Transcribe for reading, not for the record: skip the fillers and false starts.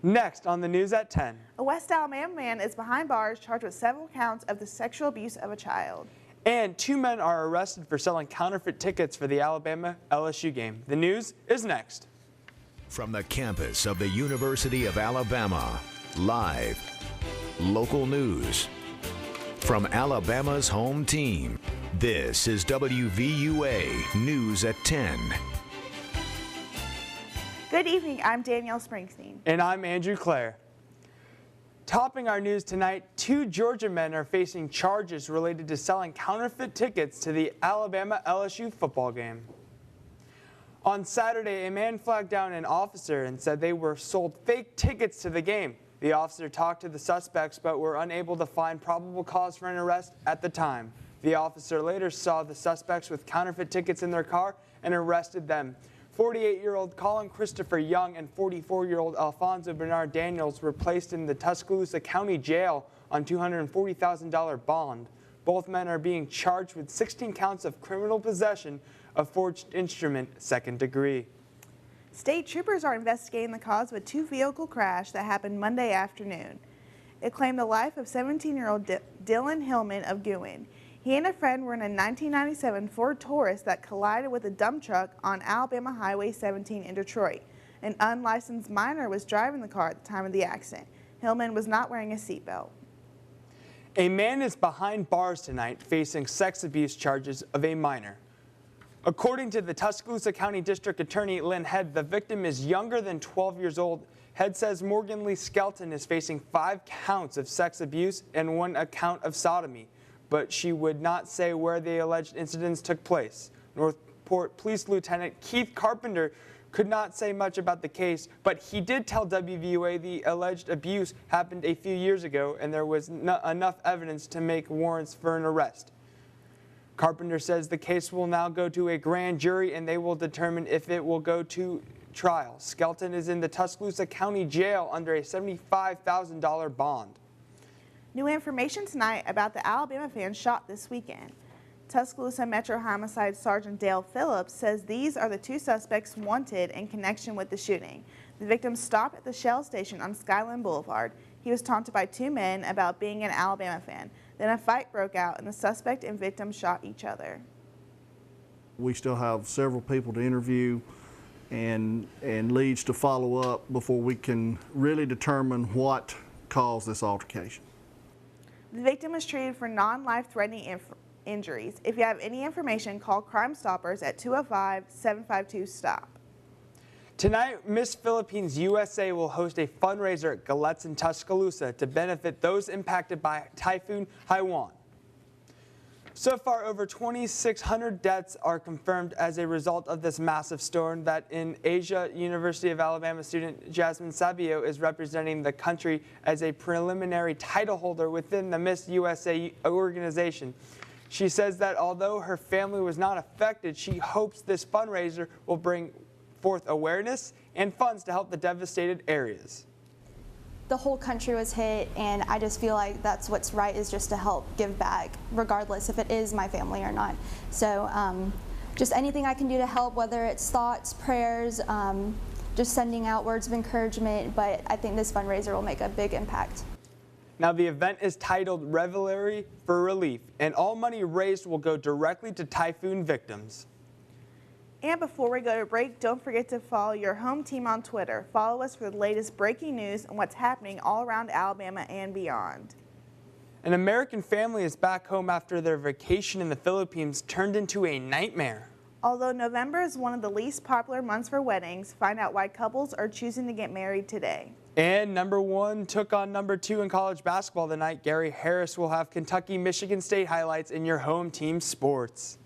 Next on the news at 10. A West Alabama man is behind bars charged with several counts of the sexual abuse of a child. And 2 men are arrested for selling counterfeit tickets for the Alabama-LSU game. The news is next. From the campus of the University of Alabama, live, local news. From Alabama's home team, this is WVUA News at 10. Good evening, I'm Danielle Springsteen. And I'm Andrew Clare. Topping our news tonight, 2 Georgia men are facing charges related to selling counterfeit tickets to the Alabama-LSU football game. On Saturday, a man flagged down an officer and said they were sold fake tickets to the game. The officer talked to the suspects but were unable to find probable cause for an arrest at the time. The officer later saw the suspects with counterfeit tickets in their car and arrested them. 48-year-old Colin Christopher Young and 44-year-old Alfonso Bernard Daniels were placed in the Tuscaloosa County Jail on $240,000 bond. Both men are being charged with 16 counts of criminal possession of forged instrument, second degree. State troopers are investigating the cause of a 2-vehicle crash that happened Monday afternoon. It claimed the life of 17-year-old Dylan Hillman of Gouin. He and a friend were in a 1997 Ford Taurus that collided with a dump truck on Alabama Highway 17 in Detroit. An unlicensed minor was driving the car at the time of the accident. Hillman was not wearing a seatbelt. A man is behind bars tonight facing sex abuse charges of a minor. According to the Tuscaloosa County District Attorney Lynn Head, the victim is younger than 12 years old. Head says Morgan Lee Skelton is facing 5 counts of sex abuse and 1 account of sodomy, but she would not say where the alleged incidents took place. Northport Police Lieutenant Keith Carpenter could not say much about the case, but he did tell WVUA the alleged abuse happened a few years ago and there was enough evidence to make warrants for an arrest. Carpenter says the case will now go to a grand jury and they will determine if it will go to trial. Skelton is in the Tuscaloosa County Jail under a $75,000 bond. New information tonight about the Alabama fan shot this weekend. Tuscaloosa Metro Homicide Sergeant Dale Phillips says these are the 2 suspects wanted in connection with the shooting. The victim stopped at the Shell station on Skyland Boulevard. He was taunted by 2 men about being an Alabama fan. Then a fight broke out and the suspect and victim shot each other. We still have several people to interview and leads to follow up before we can really determine what caused this altercation. The victim was treated for non-life-threatening injuries. If you have any information, call Crime Stoppers at 205-752-STOP. Tonight, Miss Philippines USA will host a fundraiser at Galetz in Tuscaloosa to benefit those impacted by Typhoon Haiyan. So far, over 2,600 deaths are confirmed as a result of this massive storm that in Asia. University of Alabama student Jasmine Sabio is representing the country as a preliminary title holder within the Miss USA organization. She says that although her family was not affected, she hopes this fundraiser will bring forth awareness and funds to help the devastated areas. The whole country was hit, and I just feel like that's what's right, is just to help give back, regardless if it is my family or not. So just anything I can do to help, whether it's thoughts, prayers, just sending out words of encouragement, but I think this fundraiser will make a big impact. Now, the event is titled Revelry for Relief, and all money raised will go directly to typhoon victims. And before we go to break, don't forget to follow your home team on Twitter. Follow us for the latest breaking news and what's happening all around Alabama and beyond. An American family is back home after their vacation in the Philippines turned into a nightmare. Although November is one of the least popular months for weddings, find out why couples are choosing to get married today. And number 1 took on number 2 in college basketball tonight. Gary Harris will have Kentucky-Michigan State highlights in your home team sports.